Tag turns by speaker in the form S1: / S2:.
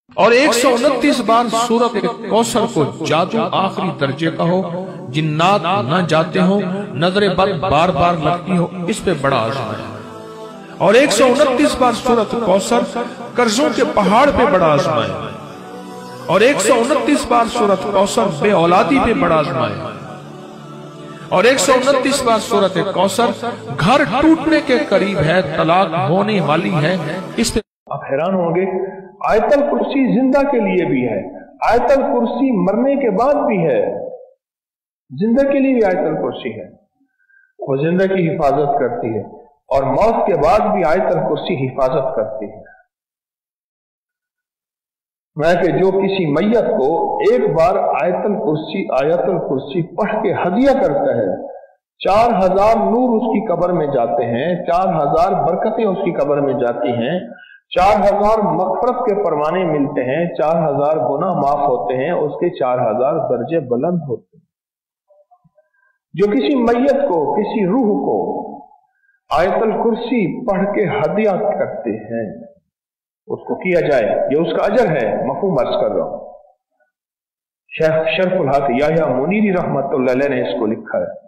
S1: اور 129 بار سورت کوثر کو جادو آخری درجے کا ہو، جنات نہ جاتے ہوں، نظر بد بار بار لگتی ہو، اس پہ بڑا آزمائے۔ اور 129 بار سورت کوثر قرضوں کے پہاڑ پہ بڑا آزمائے۔ اور 129 بار سورت کوثر بے اولادی پہ بڑا آزمائے۔ اور 129 بار سورت کوثر گھر ٹوٹنے کے قریب ہے، طلاق ہونے والی ہے، اس پہ
S2: آپ حیران ہوں گے، آیت الکرسی زندہ کے لیے بھی ہے، آیت الکرسی مرنے کے بعد بھی ہے، زندہ کے لیے بھی آیت الکرسی ہے، وہ زندہ کی حفاظت کرتی ہے، اور موت کے بعد بھی آیت الکرسی حفاظت کرتی ہے۔ میں کہ جو کسی میت کو ایک بار آیت الکرسی پڑھ کے ہدیہ کرتا ہے، 4000 نور اس کی قبر میں جاتے ہیں، 4000 برکتیں اس کی قبر میں جاتی ہیں، 4000 مغفرت کے پروانے ملتے ہیں، 4000 گناہ معاف ہوتے ہیں، اس کے 4000 درجے بلند ہوتے ہیں۔ جو کسی میت کو، کسی روح کو آیت الکرسی پڑھ کے ہدیہ کرتے ہیں، اس کو کیا جائے، یہ اس کا اجر ہے، مفہوم عرض کر رہا ہوں۔ شیخ شرف الحق یحییٰ منیری رحمت اللہ علیہ نے اس کو لکھا ہے۔